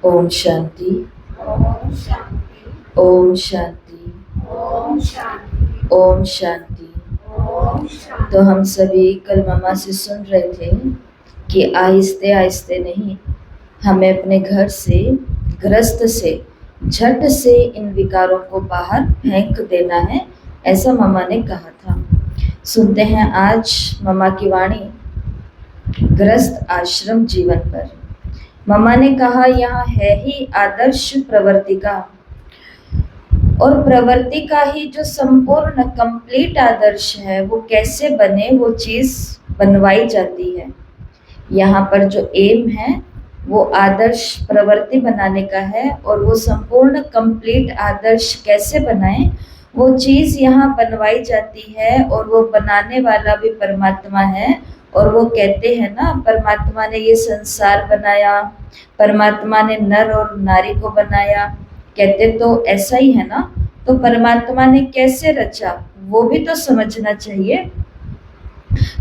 ओम शांति। ओम शांति। ओम शांति। ओम शांति। ओम शांति। ओम शांति। तो हम सभी कल मामा से सुन रहे थे कि आहिस्ते आहिस्ते नहीं, हमें अपने घर से, ग्रस्त से झट से इन विकारों को बाहर फेंक देना है, ऐसा मामा ने कहा था। सुनते हैं आज मामा की वाणी ग्रस्त आश्रम जीवन पर। मामा ने कहा यहाँ है ही आदर्श प्रवृत्ति का, और प्रवृत्ति का ही जो संपूर्ण कंप्लीट आदर्श है वो कैसे बने, वो चीज बनवाई जाती है। यहाँ पर जो एम है वो आदर्श प्रवृत्ति बनाने का है, और वो संपूर्ण कंप्लीट आदर्श कैसे बनाए वो चीज यहाँ बनवाई जाती है। और वो बनाने वाला भी परमात्मा है। और वो कहते हैं ना, परमात्मा ने ये संसार बनाया, परमात्मा ने नर और नारी को बनाया, कहते तो ऐसा ही है ना। तो परमात्मा ने कैसे रचा वो भी तो समझना चाहिए।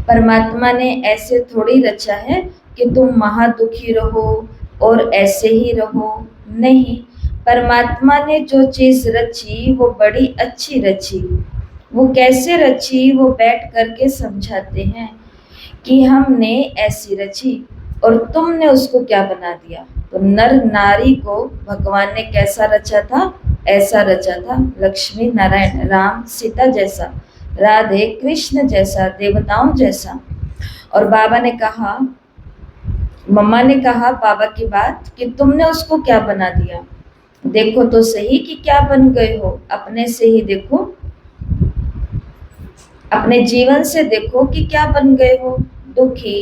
परमात्मा ने ऐसे थोड़ी रचा है कि तुम महादुखी रहो और ऐसे ही रहो, नहीं। परमात्मा ने जो चीज रची वो बड़ी अच्छी रची। वो कैसे रची वो बैठ करके समझाते हैं कि हमने ऐसी रची और तुमने उसको क्या बना दिया। तो नर नारी को भगवान ने कैसा रचा था, ऐसा रचा था, लक्ष्मी नारायण राम सीता जैसा, राधे कृष्ण जैसा, देवताओं जैसा। और बाबा ने कहा, मम्मा ने कहा बाबा की बात कि तुमने उसको क्या बना दिया। देखो तो सही कि क्या बन गए हो, अपने से ही देखो, अपने जीवन से देखो कि क्या बन गए हो। दुखी,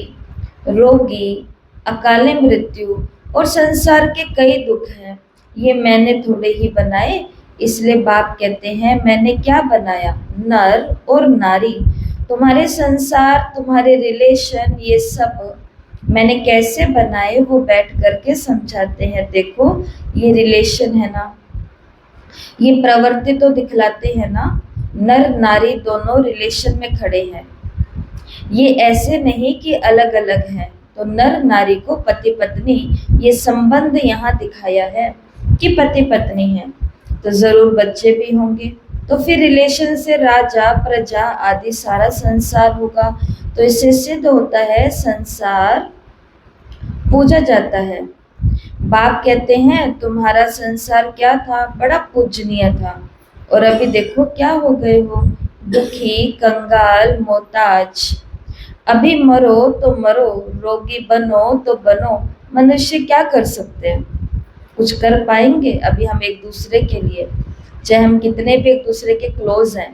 रोगी, अकाले मृत्यु और संसार के कई दुख हैं, ये मैंने थोड़े ही बनाए। इसलिए बाप कहते हैं मैंने क्या बनाया, नर और नारी। तुम्हारे संसार, तुम्हारे रिलेशन, ये सब मैंने कैसे बनाए वो बैठ करके समझाते हैं। देखो ये रिलेशन है ना, ये प्रवृत्ति तो दिखलाते हैं ना, नर नारी दोनों रिलेशन में खड़े हैं। ये ऐसे नहीं कि अलग अलग हैं। तो नर नारी को पति पत्नी, ये संबंध यहाँ दिखाया है कि पति पत्नी है। तो जरूर बच्चे भी होंगे, तो फिर रिलेशन से राजा प्रजा आदि सारा संसार होगा। तो इससे सिद्ध होता है संसार पूजा जाता है। बाप कहते हैं तुम्हारा संसार क्या था, बड़ा पूजनीय था, और अभी देखो क्या हो गए हो, दुखी, कंगाल, मोहताज। अभी मरो तो मरो, रोगी बनो तो बनो। मनुष्य क्या कर सकते हैं, कुछ कर पाएंगे? अभी हम एक दूसरे के लिए, चाहे हम कितने भी एक दूसरे के क्लोज हैं,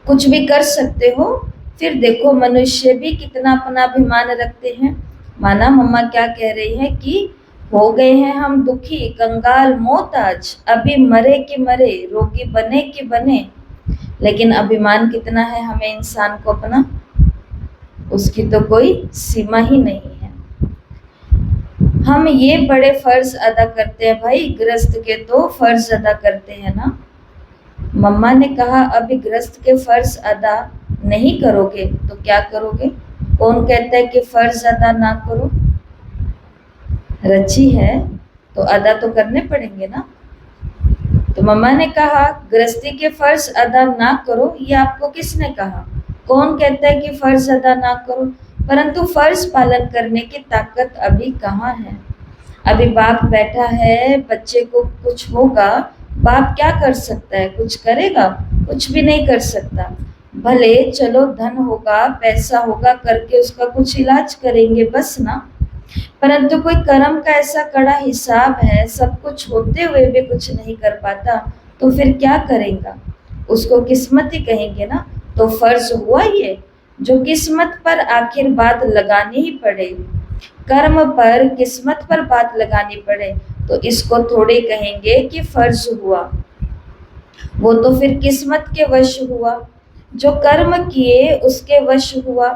कुछ भी कर सकते हो। फिर देखो मनुष्य भी कितना अपना अभिमान रखते हैं। माना मम्मा क्या कह रही है कि हो गए हैं हम दुखी, कंगाल, मोहताज, अभी मरे कि मरे, रोगी बने कि बने, लेकिन अभिमान कितना है हमें इंसान को अपना, उसकी तो कोई सीमा ही नहीं है। हम ये बड़े फर्ज अदा करते हैं भाई, गृहस्थ के तो फर्ज अदा करते हैं ना। मम्मा ने कहा अभी गृहस्थ के फर्ज अदा नहीं करोगे तो क्या करोगे? कौन कहता है कि फर्ज अदा ना करो? रची है तो अदा तो करने पड़ेंगे ना। तो मम्मा ने कहा गृहस्थी के फर्ज अदा ना करो, ये आपको किसने कहा? कौन कहता है कि फर्ज अदा ना करो? परंतु फर्ज पालन करने की ताकत अभी कहाँ है। अभी बाप बैठा है, बच्चे को कुछ होगा, बाप क्या कर सकता है? कुछ करेगा? कुछ भी नहीं कर सकता। भले चलो धन होगा, पैसा होगा, करके उसका कुछ इलाज करेंगे बस ना। परंतु कोई कर्म का ऐसा कड़ा हिसाब है, सब कुछ होते हुए भी कुछ नहीं कर पाता, तो फिर क्या करेगा? उसको किस्मत ही कहेंगे ना। तो फर्ज हुआ ये, जो किस्मत पर आखिर बात लगानी ही पड़े, कर्म पर, किस्मत पर बात लगानी पड़े, तो इसको थोड़े कहेंगे कि फर्ज हुआ। वो तो फिर किस्मत के वश हुआ, जो कर्म किए उसके वश हुआ।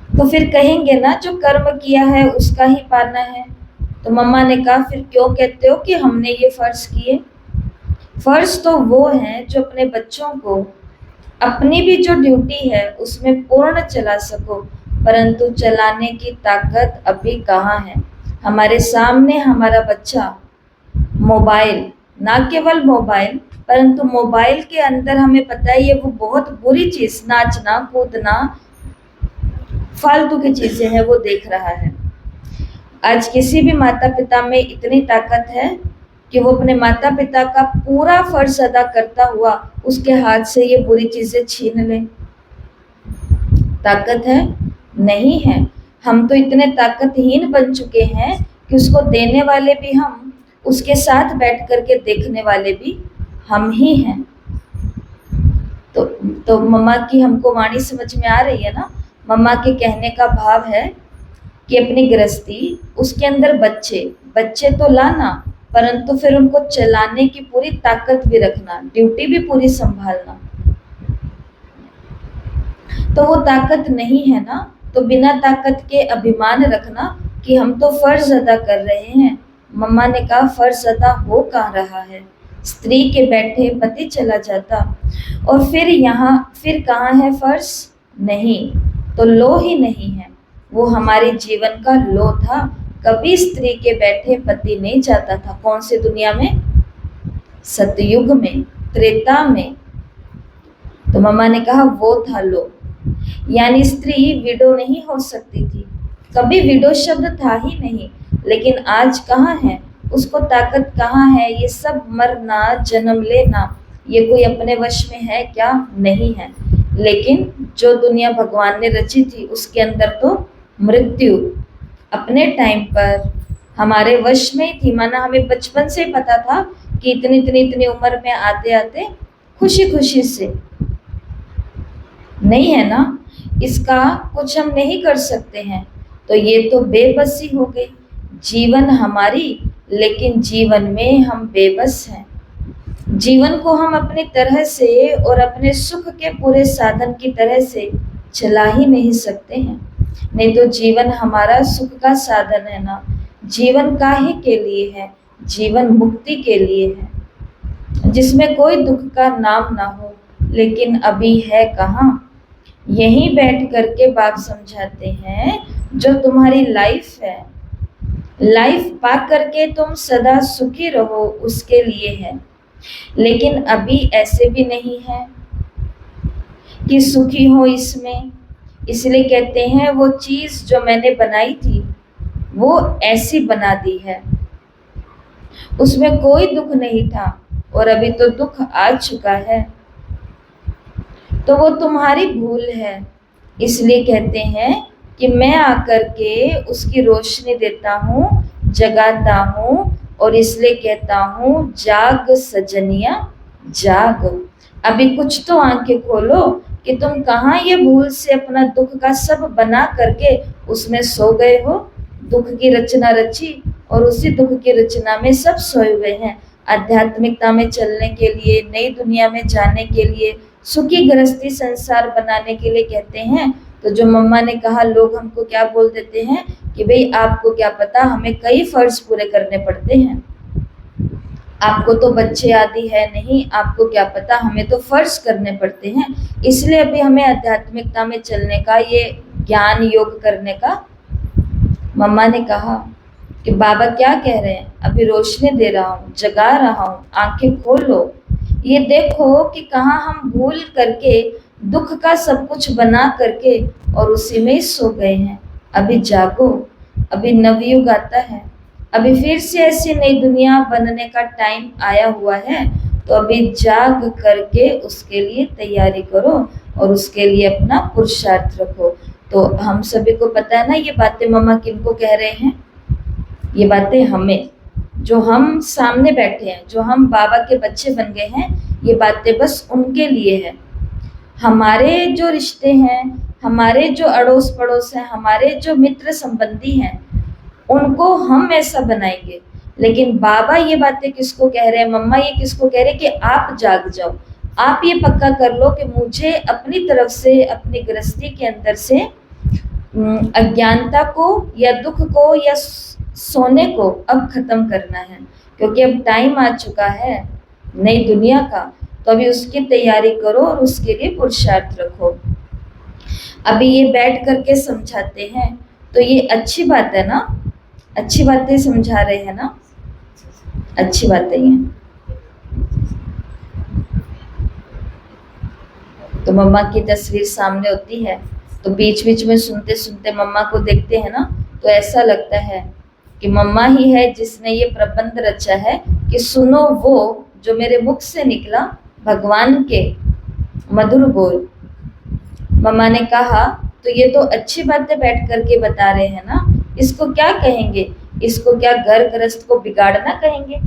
तो फिर कहेंगे ना जो कर्म किया है उसका ही पाना है। तो मम्मा ने कहा फिर क्यों कहते हो कि हमने ये फर्ज किए? फर्ज तो वो हैं जो अपने बच्चों को अपनी भी जो ड्यूटी है उसमें पूर्ण चला सको, परंतु चलाने की ताकत अभी कहाँ है। हमारे सामने हमारा बच्चा मोबाइल, ना केवल मोबाइल परंतु मोबाइल के अंदर हमें पता है ये वो बहुत बुरी चीज, नाचना कूदना फालतू की चीजें हैं वो देख रहा है। आज किसी भी माता पिता में इतनी ताकत है कि वो अपने माता पिता का पूरा फर्ज अदा करता हुआ उसके हाथ से ये बुरी चीजें छीन ले। ताकत है? नहीं है। हम तो इतने ताकतहीन बन चुके हैं कि उसको देने वाले भी हम, उसके साथ बैठ करके देखने वाले भी हम ही हैं। तो मम्मा की हमको वाणी समझ में आ रही है ना? मम्मा के कहने का भाव है कि अपनी गृहस्थी, उसके अंदर बच्चे तो लाना परंतु फिर उनको चलाने की पूरी ताकत भी रखना, ड्यूटी भी पूरी संभालना। तो वो ताकत नहीं है ना, तो बिना ताकत के अभिमान रखना कि हम तो फर्ज अदा कर रहे हैं। मम्मा ने कहा फर्ज अदा हो कहाँ रहा है? स्त्री के बैठे पति चला जाता और फिर कहाँ है फर्ज? नहीं, तो लो ही नहीं है। वो हमारे जीवन का लो था। कभी स्त्री के बैठे पति नहीं जाता था। कौन सी दुनिया में? सतयुग में, त्रेता में। तो मम्मा ने कहा वो था लो, यानी स्त्री विडो नहीं हो सकती थी। कभी विडो शब्द था ही नहीं। लेकिन आज कहाँ है? उसको ताकत कहाँ है? ये सब मरना, जन्म लेना, ये कोई अपने वश में है क्या? नहीं है। लेकिन जो दुनिया भगवान ने रची थी उसके अंदर तो मृत्यु अपने टाइम पर हमारे वश में ही थी। माना हमें बचपन से ही पता था कि इतनी उम्र में आते आते खुशी खुशी से नहीं है ना, इसका कुछ हम नहीं कर सकते हैं। तो ये तो बेबसी हो गई जीवन हमारी, लेकिन जीवन में हम बेबस हैं। जीवन को हम अपनी तरह से और अपने सुख के पूरे साधन की तरह से चला ही नहीं सकते हैं। नहीं तो जीवन हमारा सुख का साधन है ना। जीवन काहे के लिए है? जीवन मुक्ति के लिए है, जिसमें कोई दुख का नाम ना हो। लेकिन अभी है कहाँ? यहीं बैठ करके बाप समझाते हैं जो तुम्हारी लाइफ है, लाइफ पा करके तुम सदा सुखी रहो, उसके लिए है। लेकिन अभी ऐसे भी नहीं है कि सुखी हो इसमें। इसलिए कहते हैं वो चीज जो मैंने बनाई थी वो ऐसी बना दी है, उसमें कोई दुख नहीं था और अभी तो दुख आ चुका है। तो वो तुम्हारी भूल है। इसलिए कहते हैं कि मैं आकर के उसकी रोशनी देता हूँ, जगाता हूँ, और इसलिए कहता हूँ जाग सजनिया जाग। अभी कुछ तो आंखें खोलो कि तुम कहाँ ये भूल से अपना दुख का सब बना करके उसमें सो गए हो। दुख की रचना रची और उसी दुख की रचना में सब सोए हुए हैं। आध्यात्मिकता में चलने के लिए, नई दुनिया में जाने के लिए, सुखी गृहस्थी संसार बनाने के लिए कहते हैं। तो जो मम्मा ने कहा, लोग हमको क्या बोल देते हैं कि भाई आपको क्या पता, हमें कई फर्ज पूरे करने पड़ते हैं, आपको तो बच्चे आदि है नहीं, आपको क्या पता, हमें तो फर्ज करने पड़ते हैं। इसलिए अभी हमें आध्यात्मिकता में चलने का, ये ज्ञान योग करने का। मम्मा ने कहा कि बाबा क्या कह रहे हैं? अभी रोशनी दे रहा हूँ, जगा रहा हूँ, आंखें खोलो, ये देखो कि कहाँ हम भूल करके दुख का सब कुछ बना करके और उसी में ही सो गए हैं। अभी जागो, अभी नवयुग आता है, अभी फिर से ऐसी नई दुनिया बनने का टाइम आया हुआ है। तो अभी जाग करके उसके लिए तैयारी करो और उसके लिए अपना पुरुषार्थ रखो। तो हम सभी को पता है ना ये बातें मम्मा किनको कह रहे हैं? ये बातें हमें, जो हम सामने बैठे हैं, जो हम बाबा के बच्चे बन गए हैं, ये बातें बस उनके लिए है। हमारे जो रिश्ते हैं, हमारे जो अड़ोस पड़ोस हैं, हमारे जो मित्र संबंधी हैं, उनको हम ऐसा बनाएंगे। लेकिन बाबा ये बातें किसको कह रहे हैं? मम्मा ये किसको कह रहे हैं कि आप जाग जाओ, आप ये पक्का कर लो कि मुझे अपनी तरफ से, अपनी गृहस्थी के अंदर से अज्ञानता को या दुख को या सोने को अब खत्म करना है। क्योंकि अब टाइम आ चुका है नई दुनिया का, तो अभी उसकी तैयारी करो और उसके लिए पुरुषार्थ रखो। अभी ये बैठ करके समझाते हैं, तो ये अच्छी बात है ना अच्छी बातें समझा रहे हैं ना, अच्छी बातें ही हैं। तो मम्मा की तस्वीर सामने होती है तो बीच बीच में सुनते सुनते मम्मा को देखते हैं ना, तो ऐसा लगता है कि मम्मा ही है जिसने ये प्रबंध रचा है कि सुनो वो जो मेरे मुख से निकला भगवान के मधुर बोल। मम्मा ने कहा तो ये तो अच्छी बातें बैठ करके बता रहे हैं ना, इसको क्या कहेंगे, इसको क्या घर गृहस्थ को बिगाड़ना कहेंगे?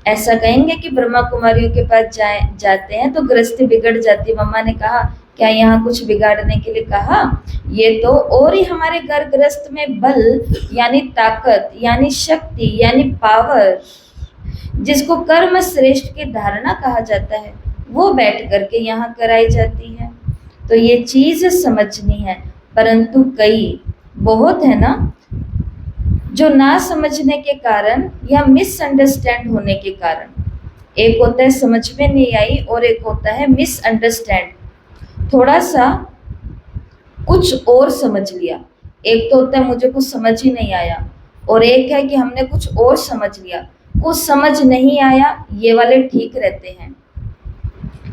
ऐसा कहेंगे कि ब्रह्मा कुमारियों के पास जाते हैं तो गृहस्थी बिगड़ जाती। मम्मा ने कहा क्या यहाँ कुछ बिगाड़ने के लिए कहा? ये तो और ही हमारे घर गृहस्थ में बल यानी ताकत यानी शक्ति यानी पावर, जिसको कर्म श्रेष्ठ की धारणा कहा जाता है, वो बैठ करके यहाँ कराई जाती है। तो ये चीज समझनी है, परंतु कई बहुत है ना जो ना समझने के कारण या मिसअंडरस्टैंड होने के कारण, एक होता है समझ में नहीं आई और एक होता है मिसअंडरस्टैंड, थोड़ा सा कुछ और समझ लिया। एक तो होता है मुझे कुछ समझ ही नहीं आया, और एक है कि हमने कुछ और समझ लिया। कुछ समझ नहीं आया ये वाले ठीक रहते हैं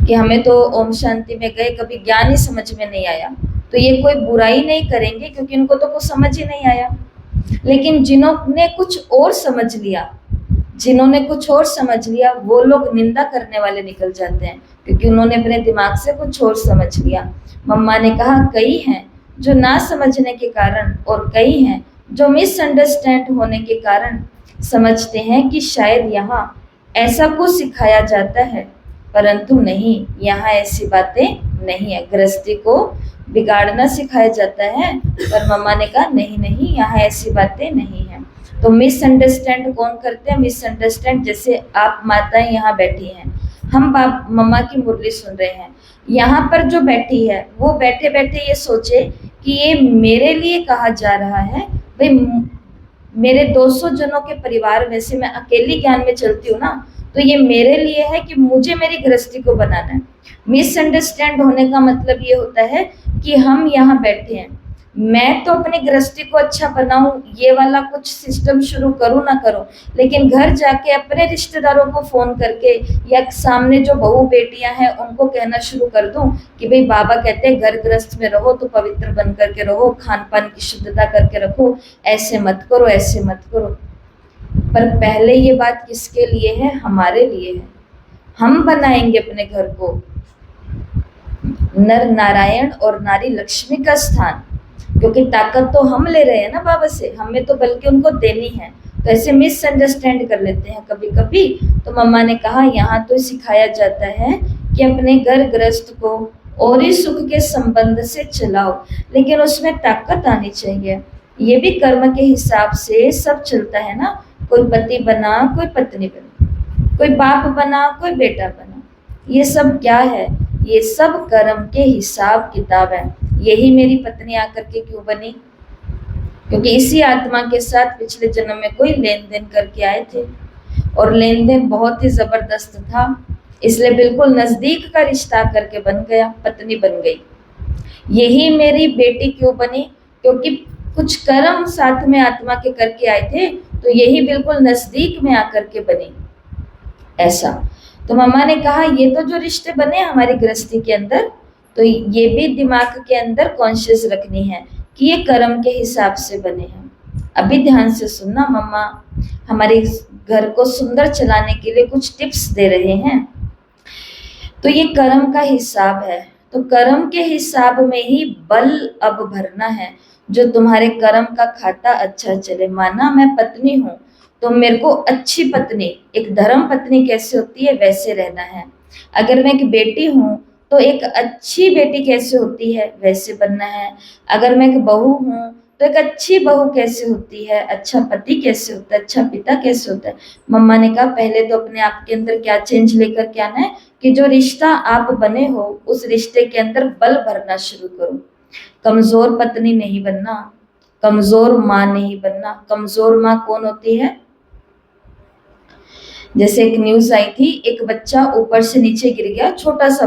कि हमें तो ओम शांति में गए कभी ज्ञान ही समझ में नहीं आया, तो ये कोई बुराई नहीं करेंगे क्योंकि इनको तो कुछ समझ ही नहीं आया। लेकिन जिन्होंने कुछ और समझ लिया, जिन्होंने कुछ और समझ लिया, वो लोग निंदा करने वाले निकल जाते हैं क्योंकि उन्होंने अपने दिमाग से कुछ और समझ लिया। मम्मा ने कहा कई हैं जो ना समझने के कारण और कई हैं जो मिसअंडरस्टैंड होने के कारण समझते हैं कि शायद यहाँ ऐसा कुछ सिखाया जाता है, परंतु नहीं, यहाँ ऐसी बातें नहीं है। गृहस्थी को बिगाड़ना सिखाया जाता है, पर मम्मा ने कहा नहीं नहीं, यहाँ ऐसी बातें नहीं है। तो मिसअंडरस्टैंड कौन करते हैं? मिसअंडरस्टैंड जैसे आप माताएं यहाँ बैठी हैं, हम बाप मम्मा की मुरली सुन रहे हैं, यहाँ पर जो बैठी है वो बैठे बैठे ये सोचे कि ये मेरे लिए कहा जा रहा है। भाई मेरे 200 जनों के परिवार में से मैं अकेली ज्ञान में चलती हूँ ना, तो ये मेरे लिए है कि मुझे मेरी गृहस्थी को बनाना है। मिसअंडरस्टैंड होने का मतलब ये होता है कि हम यहाँ बैठे हैं, मैं तो अपनी गृहस्थी को अच्छा बनाऊं, ये वाला कुछ सिस्टम शुरू करूं ना करूं, लेकिन घर जाके अपने रिश्तेदारों को फोन करके या सामने जो बहू बेटियां हैं उनको कहना शुरू कर दूं कि भाई बाबा कहते हैं घर गृहस्थ में रहो तो पवित्र बन करके रहो, खान पान की शुद्धता करके रखो, ऐसे मत करो ऐसे मत करो। पर पहले ये बात किसके लिए है? हमारे लिए है। हम बनाएंगे अपने घर को नर नारायण और नारी लक्ष्मी का स्थान, क्योंकि ताकत तो हम ले रहे हैं ना बाबा से, हमें तो बल्कि उनको देनी है। तो ऐसे मिसअंडरस्टैंड कर लेते हैं कभी कभी। तो मम्मा ने कहा यहाँ तो सिखाया जाता है कि अपने घर गृहस्थ को और ही सुख के संबंध से चलाओ, लेकिन उसमें ताकत आनी चाहिए। ये भी कर्म के हिसाब से सब चलता है ना, कोई पति बना कोई पत्नी बना, कोई बाप बना कोई बेटा बना, ये सब क्या है? ये सब कर्म के हिसाब किताब है। यही मेरी पत्नी आकर के क्यों बनी? क्योंकि इसी आत्मा के साथ पिछले जन्म में कोई लेन देन करके आए थे, और लेन देन बहुत ही जबरदस्त था, इसलिए बिल्कुल नजदीक का रिश्ता करके बन गया, पत्नी बन गई। यही मेरी बेटी क्यों बनी? क्योंकि कुछ कर्म साथ में आत्मा के करके आए थे, तो यही बिल्कुल नजदीक में आकर के बनी। ऐसा तो मम्मा ने कहा ये तो जो रिश्ते बने हमारी गृहस्थी के अंदर, तो ये भी दिमाग के अंदर कॉन्शियस रखनी है कि ये कर्म के हिसाब से बने हैं। अभी ध्यान से सुनना, मम्मा हमारे घर को सुंदर चलाने के लिए कुछ टिप्स दे रहे हैं। तो ये कर्म का हिसाब है, तो कर्म के हिसाब में ही बल अब भरना है, जो तुम्हारे कर्म का खाता अच्छा चले। माना मैं पत्नी हूँ तो मेरे को अच्छी पत्नी, एक धर्म पत्नी कैसे होती है वैसे रहना है। अगर मैं एक बेटी हूँ तो एक अच्छी बेटी कैसे होती है वैसे बनना है। अगर मैं एक बहू हूँ तो एक अच्छी बहू कैसे होती है, अच्छा पति कैसे होता है, अच्छा पिता कैसे होता है। मम्मा ने कहा पहले तो अपने आप के अंदर क्या चेंज लेकर के आना है कि जो रिश्ता आप बने हो उस रिश्ते के अंदर बल भरना शुरू करो। कमजोर पत्नी नहीं बनना, कमजोर माँ नहीं बनना। कमजोर माँ कौन होती है? जैसे एक न्यूज आई थी, एक बच्चा ऊपर से नीचे गिर गया, छोटा सा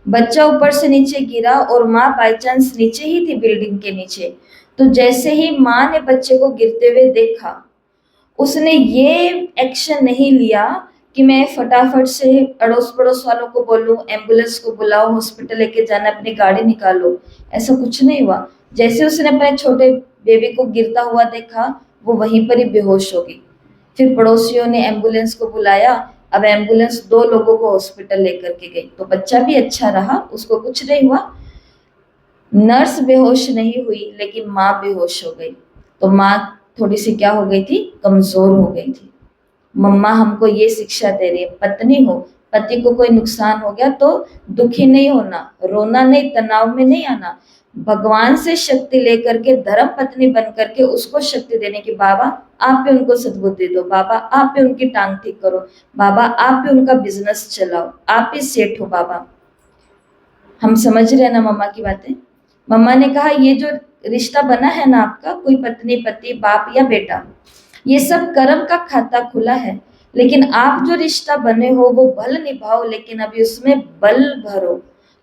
बच्चा ऊपर से नीचे गिरा और माँ बाई चांस नीचे ही थी बिल्डिंग के नीचे, तो जैसे ही माँ ने बच्चे को गिरते हुए देखा, उसने ये एक्शन नहीं लिया कि मैं फटाफट से अड़ोस पड़ोस वालों को बोलूं, एम्बुलेंस को बुलाओ, हॉस्पिटल लेके जाना, अपनी गाड़ी निकालो। ऐसा कुछ नहीं हुआ। जैसे उसने अपने छोटे बेबी को गिरता हुआ देखा, वो वहीं पर ही बेहोश हो गई। फिर पड़ोसियों ने एम्बुलेंस को बुलाया। अब एम्बुलेंस 2 लोगों को हॉस्पिटल लेकर के गई, तो बच्चा भी अच्छा रहा, उसको कुछ नहीं हुआ। नर्स बेहोश नहीं हुई, लेकिन माँ बेहोश हो गई। तो माँ थोड़ी सी क्या हो गई थी, कमजोर हो गई थी। मम्मा हमको ये शिक्षा दे रही है, पत्नी हो, पति को कोई नुकसान हो गया तो दुखी नहीं होना, रोना नहीं, तनाव में नहीं आना, भगवान से शक्ति लेकर के धर्म पत्नी बन करके उसको शक्ति देने की, बाबा आप भी उनको सद्बुद्धि दो, बाबा आप भी उनकी टांग ठीक करो, बाबा आप भी उनका बिजनेस चलाओ, आप भी सेठ हो बाबा। हम समझ रहे हैं ना मम्मा की बातें। मम्मा ने कहा ये जो रिश्ता बना है ना आपका, कोई पत्नी पति, बाप या बेटा, ये सब कर्म का खाता खुला है, लेकिन आप जो रिश्ता बने हो वो भल निभाओ, लेकिन अभी उसमें बल भरो,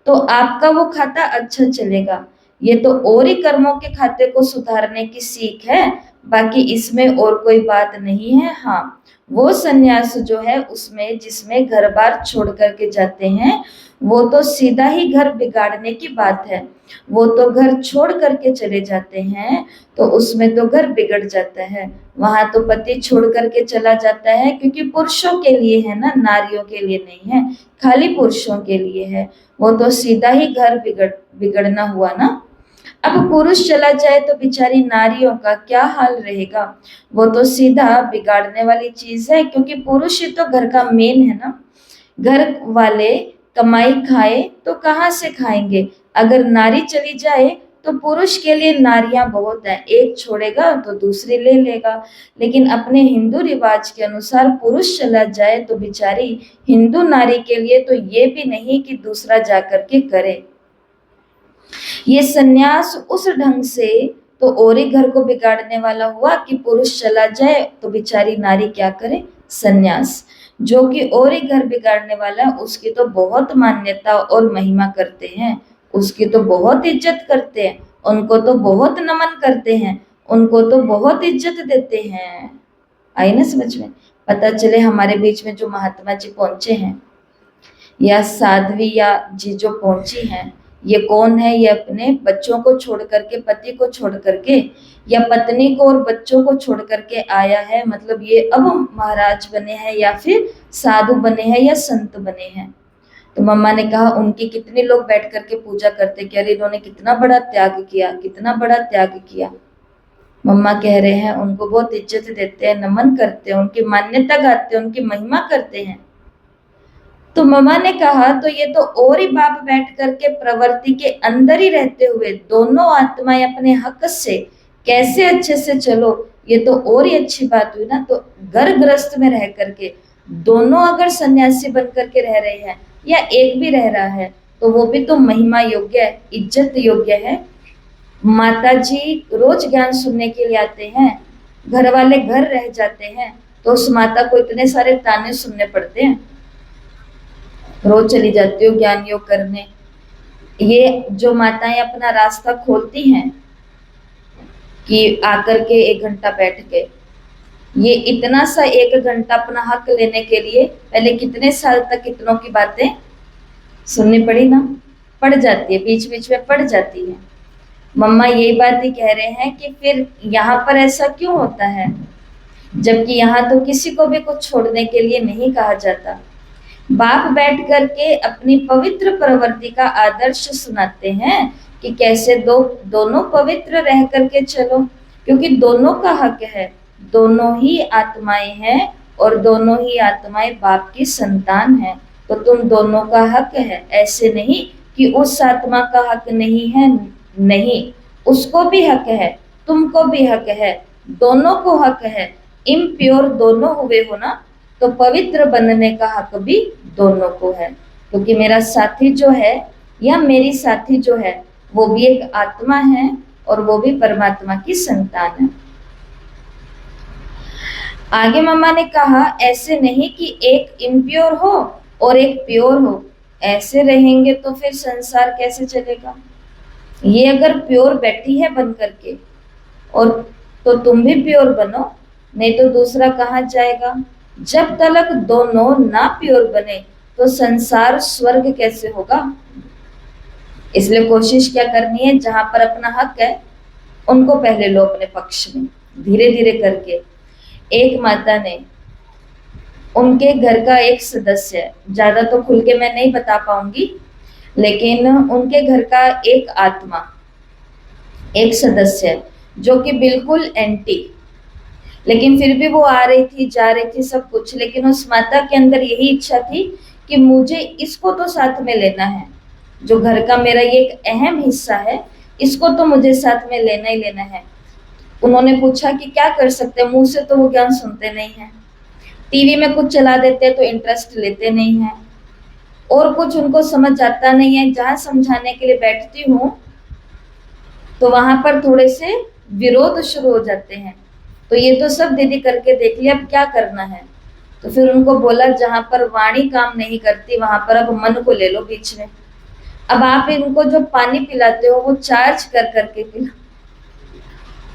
तो आपका वो खाता अच्छा चलेगा। ये तो और ही कर्मों के खाते को सुधारने की सीख है, बाकी इसमें और कोई बात नहीं है। हाँ, वो सन्यास जो है उसमें, जिसमें घर बार छोड़ करके जाते हैं, वो तो सीधा ही घर बिगाड़ने की बात है। वो तो घर छोड़ करके चले जाते हैं, तो उसमें तो घर बिगड़ जाता है। वहां तो पति छोड़ करके चला जाता है, क्योंकि पुरुषों के लिए है ना, नारियों के लिए नहीं है, खाली पुरुषों के लिए है। वो तो सीधा ही घर बिगड़ना हुआ ना। अब पुरुष चला जाए तो बेचारी नारियों का क्या हाल रहेगा। वो तो सीधा बिगाड़ने वाली चीज है, क्योंकि पुरुष ही तो घर का मेन है ना। घर वाले कमाई खाए तो कहाँ से खाएंगे। अगर नारी चली जाए तो पुरुष के लिए नारियां बहुत हैं, एक छोड़ेगा तो दूसरी ले लेगा। लेकिन अपने हिंदू रिवाज के अनुसार पुरुष चला जाए तो बेचारी हिंदू नारी के लिए तो ये भी नहीं कि दूसरा जाकर के करे। ये सन्यास उस ढंग से तो और ही घर को बिगाड़ने वाला हुआ कि पुरुष चला जाए तो बेचारी नारी क्या करे, सन्यास, जो कि और ही घर बिगाड़ने वाला है। उसकी तो बहुत मान्यता और महिमा करते हैं, उसकी तो बहुत इज्जत करते हैं, उनको तो बहुत नमन करते हैं, उनको तो बहुत इज्जत देते हैं। आई ना समझ में। पता चले हमारे बीच में जो महात्मा जी पहुंचे हैं, या साध्वी या जी जो पहुंची हैं, ये कौन है। ये अपने बच्चों को छोड़ करके, पति को छोड़ करके, या पत्नी को और बच्चों को छोड़ करके आया है। मतलब ये अब महाराज बने हैं, या फिर साधु बने हैं, या संत बने हैं। तो मम्मा ने कहा उनकी कितने लोग बैठ करके पूजा करते कि अरे इन्होंने कितना बड़ा त्याग किया, कितना बड़ा त्याग किया। मम्मा कह रहे हैं उनको बहुत इज्जत देते हैं, नमन करते हैं, उनकी मान्यता गाते हैं, उनकी महिमा करते हैं। तो मम्मा ने कहा तो ये तो और ही बाप बैठ करके प्रवृत्ति के अंदर ही रहते हुए दोनों आत्माएं अपने हक से कैसे अच्छे से चलो, ये तो और ही अच्छी बात हुई ना। तो घर गृहस्थ में रह करके दोनों अगर सन्यासी बन करके रह रहे हैं, या एक भी रह रहा है, तो वो भी तो महिमा योग्य है, इज्जत योग्य है। माता जी रोज ज्ञान सुनने के लिए आते हैं, घर वाले घर रह जाते हैं, तो उस माता को इतने सारे ताने सुनने पड़ते हैं। रोज चली जाती हो ज्ञान योग करने। ये जो माताएं अपना रास्ता खोलती हैं कि आकर के 1 घंटा बैठ के, ये इतना सा 1 घंटा अपना हक लेने के लिए पहले कितने साल तक कितनों की बातें सुननी पड़ी ना। पड़ जाती है, बीच बीच में पड़ जाती है। मम्मा यही बात ही कह रहे हैं कि फिर यहाँ पर ऐसा क्यों होता है, जबकि यहाँ तो किसी को भी कुछ छोड़ने के लिए नहीं कहा जाता। बाप बैठ करके अपनी पवित्र प्रवृत्ति का आदर्श सुनाते हैं कि कैसे दोनों पवित्र रह करके चलो, क्योंकि दोनों का हक है, दोनों ही आत्माएं हैं, और दोनों ही आत्माएं बाप की संतान हैं। तो तुम दोनों का हक है। ऐसे नहीं कि उस आत्मा का हक नहीं है, नहीं, उसको भी हक है, तुमको भी हक है, दोनों को हक है। इम्प्योर दोनों हुए हो ना, तो पवित्र बनने का हक भी दोनों को है। क्योंकि मेरा साथी जो है, या मेरी साथी जो है, वो भी एक आत्मा है, और वो भी परमात्मा की संतान है। आगे मम्मा ने कहा ऐसे नहीं कि एक इम्प्योर हो और एक प्योर हो, ऐसे रहेंगे तो फिर संसार कैसे चलेगा। ये अगर प्योर बैठी है बन करके, और तो तुम भी प्योर बनो, नहीं तो दूसरा कहाँ जाएगा। जब तक दोनों ना प्योर बने तो संसार स्वर्ग कैसे होगा। इसलिए कोशिश क्या करनी है, जहां पर अपना हक है उनको पहले लो अपने पक्ष में, धीरे धीरे करके। एक माता ने, उनके घर का एक सदस्य है, ज्यादा तो खुल के मैं नहीं बता पाऊंगी, लेकिन उनके घर का एक आत्मा, एक सदस्य है जो कि बिल्कुल एंटी, लेकिन फिर भी वो आ रही थी जा रही थी सब कुछ, लेकिन उस माता के अंदर यही इच्छा थी कि मुझे इसको तो साथ में लेना है, जो घर का मेरा ये एक अहम हिस्सा है, इसको तो मुझे साथ में लेना ही लेना है। उन्होंने पूछा कि क्या कर सकते हैं, मुंह से तो वो ज्ञान सुनते नहीं है, टीवी में कुछ चला देते हैं तो इंटरेस्ट लेते नहीं है, और कुछ उनको समझ आता नहीं है। जहां समझाने के लिए बैठती हूँ तो वहां पर थोड़े से विरोध शुरू हो जाते हैं। तो ये तो सब दीदी करके देख लिया, अब क्या करना है। तो फिर उनको बोला, जहां पर वाणी काम नहीं करती वहां पर अब मन को ले लो बीच में। अब आप इनको जो पानी पिलाते हो वो चार्ज कर करके पिला।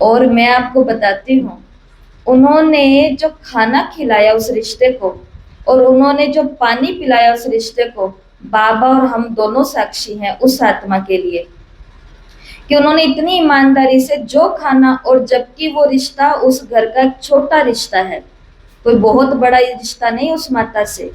और मैं आपको बताती हूँ, उन्होंने जो खाना खिलाया उस रिश्ते को, और उन्होंने जो पानी पिलाया उस रिश्ते को, बाबा और हम दोनों साक्षी हैं उस आत्मा के लिए, कि उन्होंने इतनी ईमानदारी से जो खाना, और जबकि वो रिश्ता उस घर का एक छोटा रिश्ता है, कोई बहुत बड़ा रिश्ता नहीं, उस माता से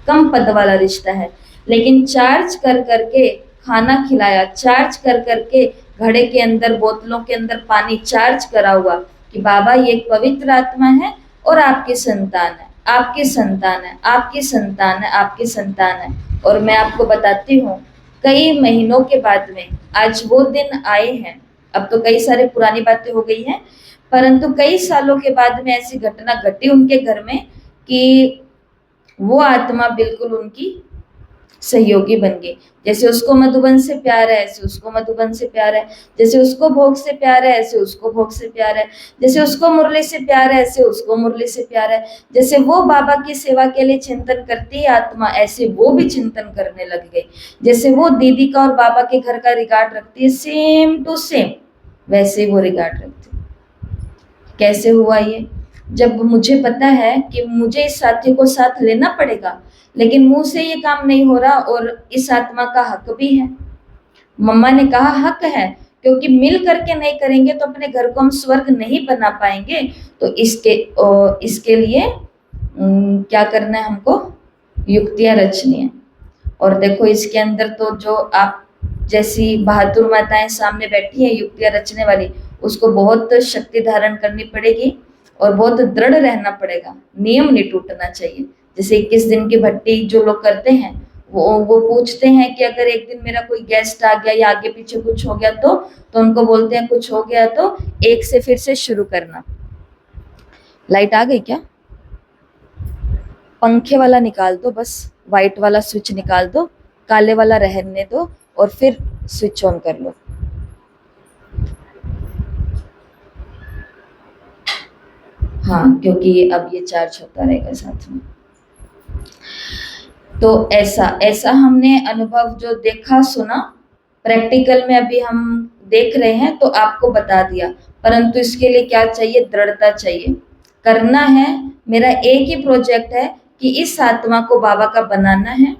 कम पद वाला रिश्ता है, लेकिन चार्ज कर करके खाना खिलाया, चार्ज कर करके घड़े के अंदर बोतलों के अंदर पानी चार्ज करा हुआ, कि बाबा ये एक पवित्र आत्मा है और आपकी संतान है, आपकी संतान है, आपकी संतान है, आपकी संतान है। और मैं आपको बताती हूँ, कई महीनों के बाद में आज वो दिन आए हैं। अब तो कई सारे पुरानी बातें हो गई हैं, परंतु कई सालों के बाद में ऐसी घटना घटी उनके घर में कि वो आत्मा बिल्कुल उनकी सहयोगी बन गई। जैसे उसको मधुबन से प्यार है, ऐसे उसको मधुबन से प्यार है। जैसे उसको भोग से प्यार है, ऐसे उसको भोग से प्यार है। जैसे उसको मुरली से प्यार है, ऐसे उसको मुरली से प्यार है। जैसे वो बाबा की सेवा के लिए चिंतन करती है आत्मा, ऐसे वो भी चिंतन करने लग गई। जैसे वो दीदी का और बाबा के घर का रिगार्ड रखती है, सेम टू सेम वैसे वो रिगार्ड रखती है। कैसे हुआ ये? जब मुझे पता है कि मुझे इस साथी को साथ लेना पड़ेगा, लेकिन मुंह से ये काम नहीं हो रहा, और इस आत्मा का हक भी है। मम्मा ने कहा हक है, क्योंकि मिल करके नहीं करेंगे तो अपने घर को हम स्वर्ग नहीं बना पाएंगे। तो इसके लिए क्या करना है, हमको युक्तियां रचनी है। और देखो इसके अंदर तो जो आप जैसी बहादुर माताएं सामने बैठी हैं युक्तियां रचने वाली, उसको बहुत शक्ति धारण करनी पड़ेगी और बहुत दृढ़ रहना पड़ेगा, नियम नहीं टूटना चाहिए। जैसे 21 दिन की भट्टी जो लोग करते हैं, वो पूछते हैं कि अगर एक दिन मेरा कोई गेस्ट आ गया या आगे पीछे कुछ हो गया तो उनको बोलते हैं कुछ हो गया तो एक से फिर से शुरू करना। लाइट आ गई क्या? पंखे वाला निकाल दो, बस व्हाइट वाला स्विच निकाल दो, काले वाला रहने दो और फिर स्विच ऑन कर लो। हाँ, क्योंकि अब ये चार्ज होता रहेगा साथ में। तो ऐसा हमने अनुभव जो देखा सुना, प्रैक्टिकल में अभी हम देख रहे हैं तो आपको बता दिया। परंतु इसके लिए क्या चाहिए? दृढ़ता चाहिए, करना है। मेरा एक ही प्रोजेक्ट है कि इस आत्मा को बाबा का बनाना है,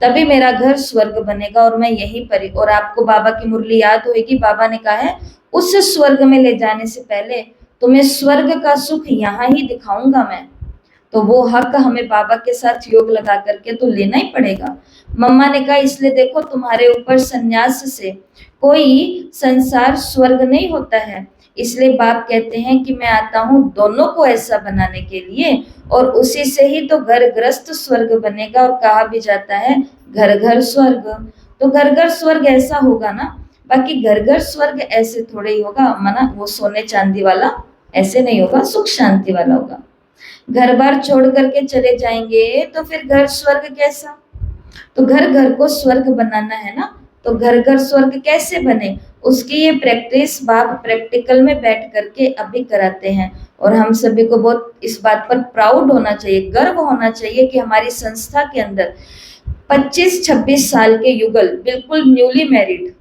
तभी मेरा घर स्वर्ग बनेगा और मैं यहीं पर। और आपको बाबा की मुरली याद होगी, बाबा ने कहा है उस स्वर्ग में ले जाने से पहले तुम्हें स्वर्ग का सुख यहाँ ही दिखाऊंगा मैं। तो वो हक हमें बाबा के साथ योग लगा करके तो लेना ही पड़ेगा। मम्मा ने कहा इसलिए देखो तुम्हारे ऊपर संन्यास से कोई संसार स्वर्ग नहीं होता है, इसलिए बाप कहते हैं कि मैं आता हूँ दोनों को ऐसा बनाने के लिए, और उसी से ही तो घर ग्रस्त स्वर्ग बनेगा। और कहा भी जाता है घर घर स्वर्ग, तो घर घर स्वर्ग ऐसा होगा ना। बाकी घर घर स्वर्ग ऐसे थोड़े ही होगा मना, वो सोने चांदी वाला ऐसे नहीं होगा, सुख शांति वाला होगा। घर बार छोड़ करके चले जाएंगे तो फिर घर स्वर्ग कैसा? तो घर घर को स्वर्ग बनाना है ना, तो घर घर स्वर्ग कैसे बने, उसकी ये प्रैक्टिस बाप प्रैक्टिकल में बैठ करके अभी कराते हैं। और हम सभी को बहुत इस बात पर प्राउड होना चाहिए, गर्व होना चाहिए कि हमारी संस्था के अंदर 25-26 साल के युगल बिल्कुल न्यूली मैरिड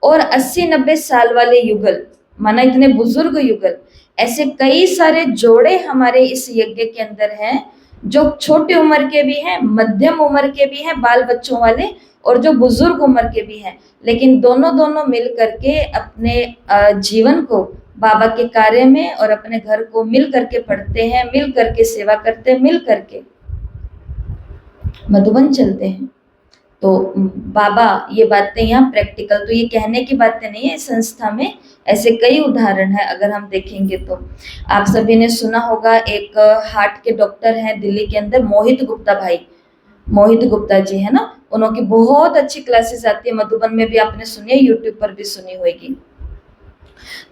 और 80-90 साल वाले युगल माना इतने बुजुर्ग युगल, ऐसे कई सारे जोड़े हमारे इस यज्ञ के अंदर हैं, जो छोटी उम्र के भी हैं, मध्यम उम्र के भी हैं, बाल बच्चों वाले, और जो बुजुर्ग उम्र के भी हैं, लेकिन दोनों दोनों मिल करके अपने जीवन को बाबा के कार्य में और अपने घर को मिल करके पढ़ते हैं, मिल करके सेवा करते हैं, मिल करके मधुबन चलते हैं। तो बाबा ये बातें यहाँ प्रैक्टिकल, तो ये कहने की बातें नहीं है, इस संस्था में ऐसे कई उदाहरण है अगर हम देखेंगे तो। आप सभी ने सुना होगा, एक हार्ट के डॉक्टर हैं दिल्ली के अंदर, मोहित गुप्ता भाई, मोहित गुप्ता जी है ना, उनकी बहुत अच्छी क्लासेस आती है, मधुबन में भी आपने सुनी है, यूट्यूब पर भी सुनी होगी।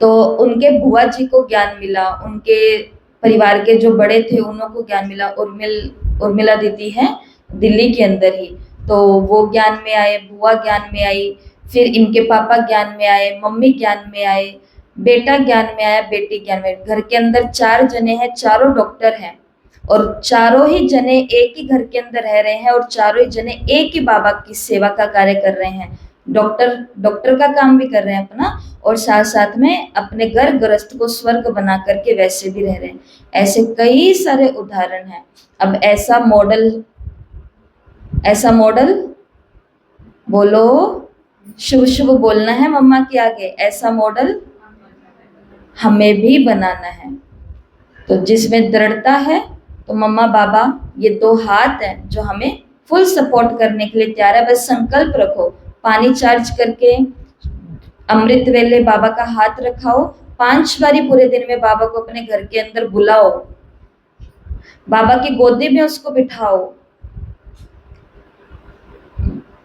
तो उनके बुआ जी को ज्ञान मिला, उनके परिवार के जो बड़े थे उनको ज्ञान मिला, उर्मिला दीदी है दिल्ली के अंदर ही, तो वो ज्ञान में आए, बुआ ज्ञान में आई, फिर इनके पापा ज्ञान में आए, मम्मी ज्ञान में आए, बेटा ज्ञान में आया, बेटी ज्ञान में। घर के अंदर 4 जने हैं, चारों डॉक्टर हैं, और चारों ही जने एक ही घर के अंदर रह रहे हैं, और चारों ही जने एक ही बाबा की सेवा का कार्य कर रहे हैं। डॉक्टर का काम भी कर रहे हैं अपना, और साथ साथ में अपने घर गृहस्थ को स्वर्ग बना करके वैसे भी रह रहे हैं। ऐसे कई सारे उदाहरण हैं। अब ऐसा मॉडल बोलो, शुभ शुभ बोलना है मम्मा के आगे, ऐसा मॉडल हमें भी बनाना है। तो जिसमें दृढ़ता है, तो मम्मा बाबा ये 2 हाथ हैं जो हमें फुल सपोर्ट करने के लिए तैयार है। बस संकल्प रखो, पानी चार्ज करके अमृत वेले बाबा का हाथ रखाओ, 5 बारी पूरे दिन में बाबा को अपने घर के अंदर बुलाओ, बाबा की गोदी में उसको बिठाओ।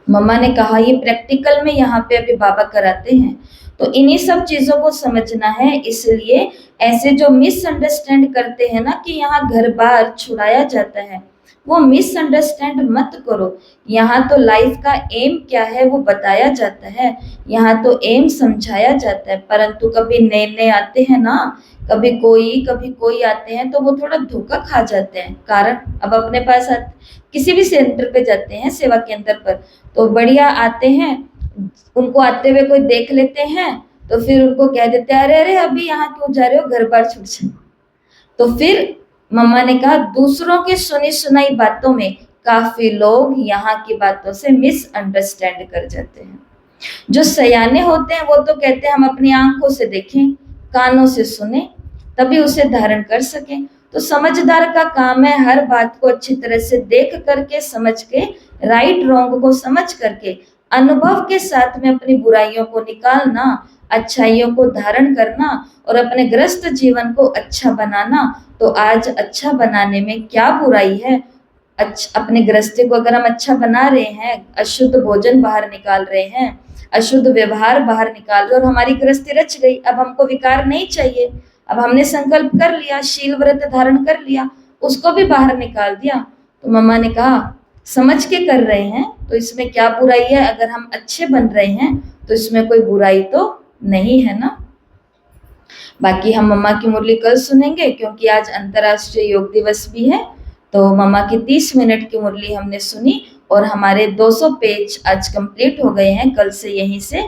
मम्मा ने कहा ये प्रैक्टिकल में यहाँ पे अभी बाबा कराते हैं, तो इन्हीं सब चीजों को समझना है। इसलिए ऐसे जो मिसअंडरस्टैंड करते हैं ना कि यहाँ घर बार छुड़ाया जाता है, वो मिसअंडरस्टैंड मत करो। यहाँ तो लाइफ का एम क्या है वो बताया जाता है, यहाँ तो एम समझाया जाता है। परंतु कभी नए नए आते हैं ना, कभी कोई आते हैं, तो वो थोड़ा धोखा खा जाते हैं। कारण अब अपने पास किसी भी सेंटर पे जाते हैं, सेवा केंद्र पर, तो बढ़िया आते हैं, उनको आते हुए कोई देख लेते हैं, तो फिर उनको कह देते हैं अरे अरे अभी यहाँ क्यों जा रहे हो, घर बार छूट जाए। तो फिर मम्मा ने कहा दूसरों की सुनी सुनाई बातों में काफी लोग यहाँ की बातों से मिसअंडरस्टैंड कर जाते हैं। जो सयाने होते हैं वो तो कहते हैं हम अपनी आंखों से देखें, कानों से सुने, तभी उसे धारण कर सकें। तो समझदार का काम है हर बात को अच्छी तरह से देख करके, समझ के, राइट रॉन्ग को समझ करके, अनुभव के साथ में अपनी बुराइयों को निकालना, अच्छाइयों को धारण करना और अपने ग्रस्त जीवन को अच्छा बनाना। तो आज अच्छा बनाने में क्या बुराई है? अपने गृहस्थी को अगर हम अच्छा बना रहे हैं, अशुद्ध भोजन बाहर निकाल रहे हैं, अशुद्ध व्यवहार बाहर निकाल रहे, और हमारी गृहस्थी रच गई, अब हमको विकार नहीं चाहिए, अब हमने संकल्प कर लिया, शील व्रत धारण कर लिया, उसको भी बाहर निकाल दिया। तो मम्मा ने कहा समझ के कर रहे हैं तो इसमें क्या बुराई है? अगर हम अच्छे बन रहे हैं तो इसमें कोई बुराई तो नहीं है ना। बाकी हम मम्मा की मुरली कल सुनेंगे, क्योंकि आज अंतर्राष्ट्रीय योग दिवस भी है। तो मम्मा की 30 मिनट की मुरली हमने सुनी और हमारे 200 पेज आज कंप्लीट हो गए हैं। कल से यहीं से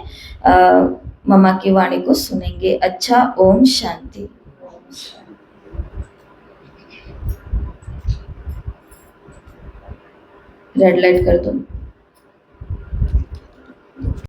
मम्मा की वाणी को सुनेंगे। अच्छा, ओम शांति। रेड लाइट कर दो।